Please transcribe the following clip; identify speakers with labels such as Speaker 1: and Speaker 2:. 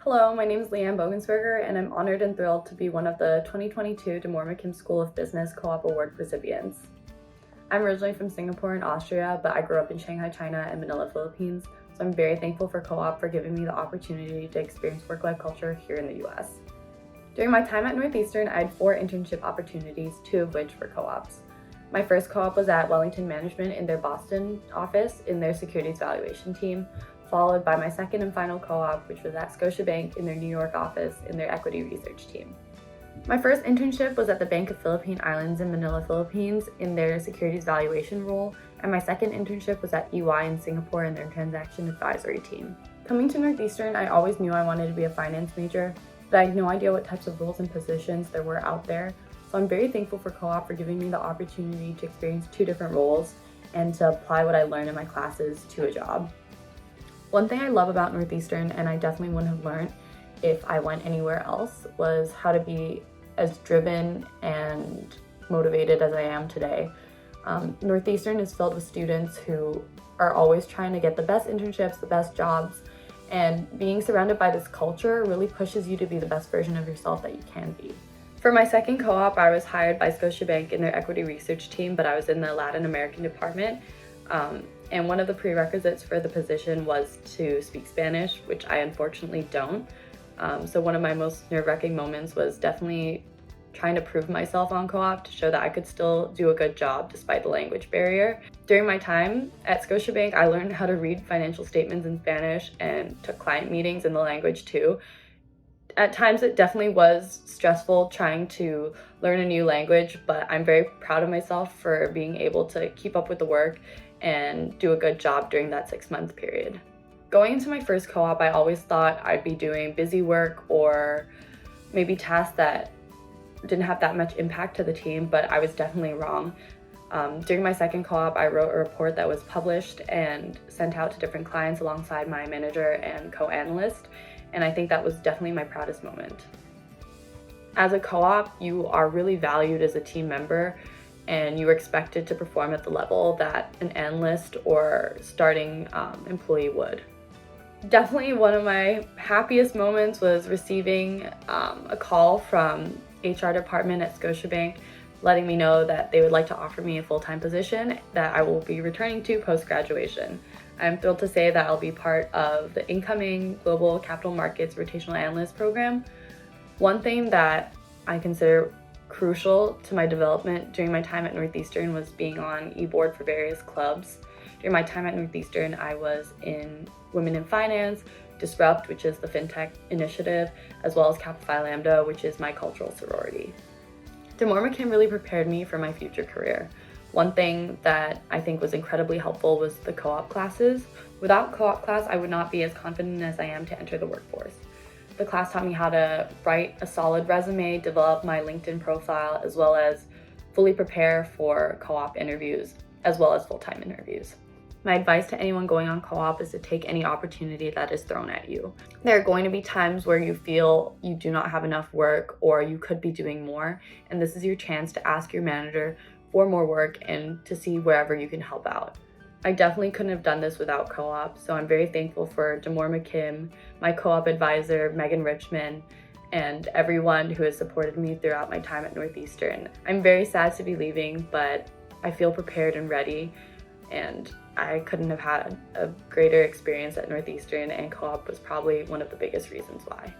Speaker 1: Hello, my name is Bogensperger, and I'm honored and thrilled to be one of the 2022 DeMoor-McKim School of Business Co-op Award recipients. I'm originally from Singapore and Austria, but I grew up in Shanghai, China, and Manila, Philippines, so I'm very thankful for Co-op for giving me the opportunity to experience work-life culture here in the US. During my time at Northeastern, I had 4 internship opportunities, 2 of which were co-ops. My first co-op was at Wellington Management in their Boston office in their securities valuation team, followed by my second and final co-op, which was at Scotiabank in their New York office in their equity research team. My first internship was at the Bank of Philippine Islands in Manila, Philippines in their securities valuation role, and my second internship was at EY in Singapore in their transaction advisory team. Coming to Northeastern, I always knew I wanted to be a finance major, but I had no idea what types of roles and positions there were out there, so I'm very thankful for Co-op for giving me the opportunity to experience 2 different roles and to apply what I learned in my classes to a job. One thing I love about Northeastern, and I definitely wouldn't have learned if I went anywhere else, was how to be as driven and motivated as I am today. Northeastern is filled with students who are always trying to get the best internships, the best jobs, and being surrounded by this culture really pushes you to be the best version of yourself that you can be. For my second co-op, I was hired by Scotiabank in their equity research team, but I was in the Latin American department. And one of the prerequisites for the position was to speak Spanish, which I unfortunately don't. So one of my most nerve-wracking moments was definitely trying to prove myself on Co-op to show that I could still do a good job despite the language barrier. During my time at Scotiabank, I learned how to read financial statements in Spanish and took client meetings in the language too. At times it definitely was stressful trying to learn a new language, but I'm very proud of myself for being able to keep up with the work and do a good job during that 6-month period. Going into my first co-op, I always thought I'd be doing busy work or maybe tasks that didn't have that much impact to the team, but I was definitely wrong. During my second co-op, I wrote a report that was published and sent out to different clients alongside my manager and co-analyst, and I think that was definitely my proudest moment. As a co-op, you are really valued as a team member, and you are expected to perform at the level that an analyst or starting employee would. Definitely one of my happiest moments was receiving a call from HR department at Scotiabank letting me know that they would like to offer me a full-time position that I will be returning to post-graduation. I'm thrilled to say that I'll be part of the incoming Global Capital Markets Rotational Analyst program. One thing that I consider crucial to my development during my time at Northeastern was being on e-board for various clubs. During my time at Northeastern, I was in Women in Finance, Disrupt, which is the FinTech initiative, as well as Kappa Phi Lambda, which is my cultural sorority. DeMoor-McKim really prepared me for my future career. One thing that I think was incredibly helpful was the co-op classes. Without co-op class, I would not be as confident as I am to enter the workforce. The class taught me how to write a solid resume, develop my LinkedIn profile, as well as fully prepare for co-op interviews, as well as full-time interviews. My advice to anyone going on co-op is to take any opportunity that is thrown at you. There are going to be times where you feel you do not have enough work or you could be doing more, and this is your chance to ask your manager for more work and to see wherever you can help out. I definitely couldn't have done this without co-op, so I'm very thankful for DeMoor-McKim, my co-op advisor, Megan Richmond, and everyone who has supported me throughout my time at Northeastern. I'm very sad to be leaving, but I feel prepared and ready, and I couldn't have had a greater experience at Northeastern, and co-op was probably one of the biggest reasons why.